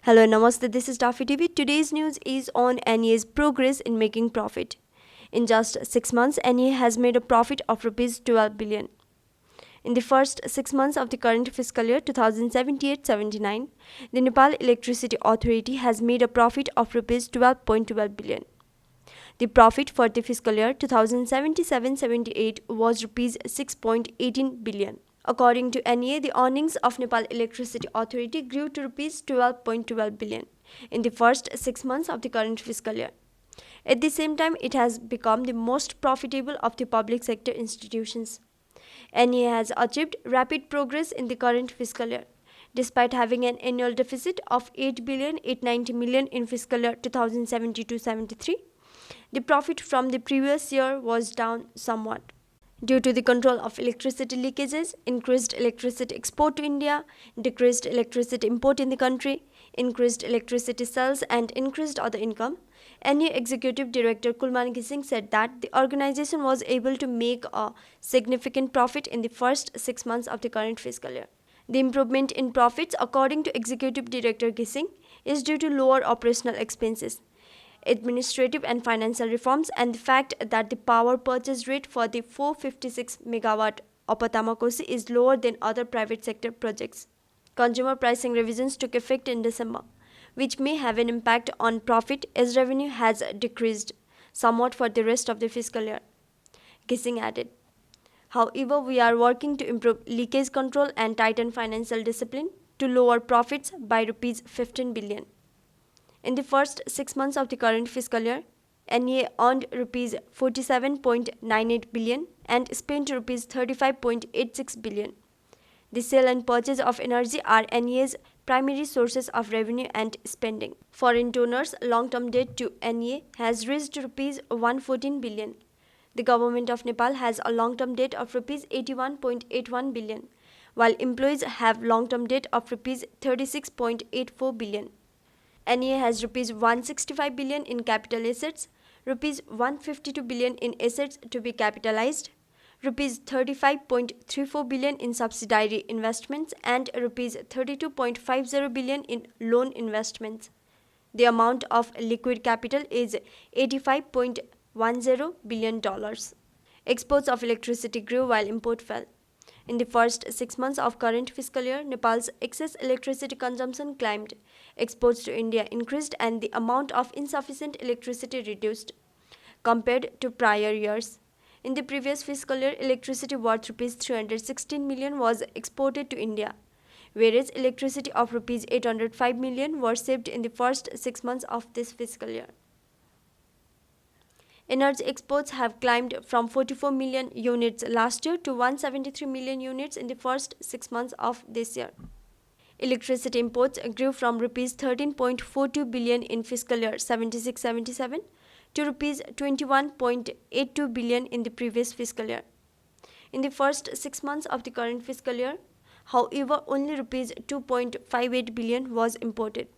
Hello, Namaste. This is Danfe TV. Today's news is on NEA's progress in making profit. In just 6 months, NEA has made a profit of Rs 12 billion. In the first 6 months of the current fiscal year 2078-79, the Nepal Electricity Authority has made a profit of Rs 12.12 billion. The profit for the fiscal year 2077-78 was Rs 6.18 billion. According to NEA, the earnings of Nepal Electricity Authority grew to Rs 12.12 billion in the first 6 months of the current fiscal year. At the same time, it has become the most profitable of the public sector institutions. NEA has achieved rapid progress in the current fiscal year. Despite having an annual deficit of 8,890 million in fiscal year 2072-73, the profit from the previous year was down somewhat. Due to the control of electricity leakages, increased electricity export to India, decreased electricity import in the country, increased electricity sales and increased other income, NEA Executive Director Kulman Gising said that the organization was able to make a significant profit in the first 6 months of the current fiscal year. The improvement in profits, according to Executive Director Gising, is due to lower operational expenses, administrative and financial reforms, and the fact that the power purchase rate for the 456 megawatt Thapa is lower than other private sector projects. Consumer pricing revisions took effect in December, which may have an impact on profit as revenue has decreased somewhat for the rest of the fiscal year. Gising added, "However, we are working to improve leakage control and tighten financial discipline to lower profits by Rs 15 billion. In the first 6 months of the current fiscal year, NEA earned Rs 47.98 billion and spent Rs 35.86 billion. The sale and purchase of energy are NEA's primary sources of revenue and spending. Foreign donors' long-term debt to NEA has reached Rs 114 billion. The government of Nepal has a long-term debt of Rs 81.81 billion, while employees have long-term debt of Rs 36.84 billion. NEA has Rs 165 billion in capital assets, Rs 152 billion in assets to be capitalized, Rs 35.34 billion in subsidiary investments, and Rs 32.50 billion in loan investments. The amount of liquid capital is $85.10 billion. Exports of electricity grew while import fell. In the first 6 months of current fiscal year, Nepal's excess electricity consumption climbed, exports to India increased, and the amount of insufficient electricity reduced compared to prior years. In the previous fiscal year, electricity worth Rs 316 million was exported to India, whereas electricity of Rs 805 million were saved in the first 6 months of this fiscal year. Energy exports have climbed from 44 million units last year to 173 million units in the first 6 months of this year. Electricity imports grew from Rs 13.42 billion in fiscal year 76-77 to Rs 21.82 billion in the previous fiscal year. In the first 6 months of the current fiscal year, however, only Rs 2.58 billion was imported.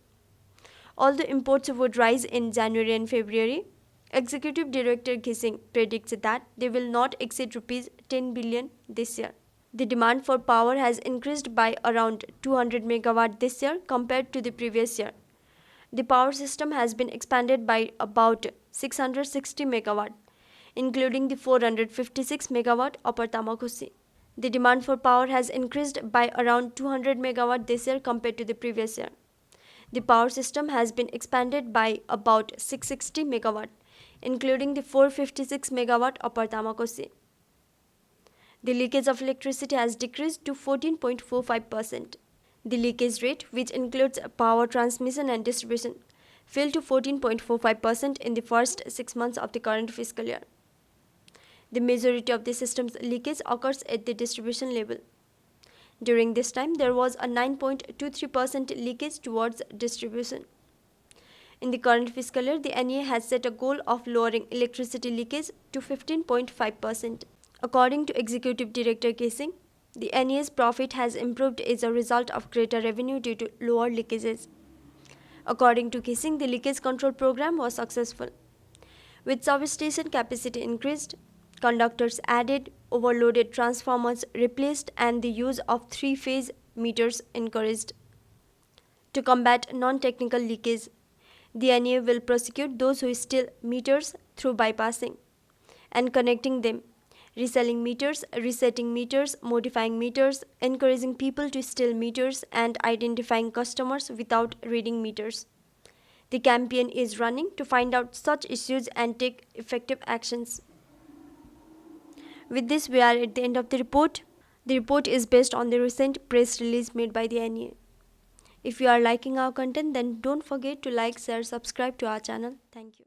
Although imports would rise in January and February, Executive Director Gising predicts that they will not exceed Rs 10 billion this year. The demand for power has increased by around 200 megawatt this year compared to the previous year. The power system has been expanded by about 660 megawatt, including the 456 megawatt Upper Thapa. The demand for power has increased by around 200 megawatt this year compared to the previous year. The power system has been expanded by about 660 megawatt, including the 456 megawatt Upper Thapa. The leakage of electricity has decreased to 14.45%. The leakage rate, which includes power transmission and distribution, fell to 14.45% in the first 6 months of the current fiscal year. The majority of the system's leakage occurs at the distribution level. During this time, there was a 9.23% leakage towards distribution. In the current fiscal year, the NEA has set a goal of lowering electricity leakage to 15.5%. According to Executive Director Gising, the NEA's profit has improved as a result of greater revenue due to lower leakages. According to Gising, the leakage control program was successful. With substation capacity increased, conductors added, overloaded transformers replaced, and the use of 3-phase meters encouraged. To combat non-technical leakage, the NEA will prosecute those who steal meters through bypassing and connecting them, reselling meters, resetting meters, modifying meters, encouraging people to steal meters, and identifying customers without reading meters. The campaign is running to find out such issues and take effective actions. With this, we are at the end of the report. The report is based on the recent press release made by the NEA. If you are liking our content, then don't forget to like, share, subscribe to our channel. Thank you.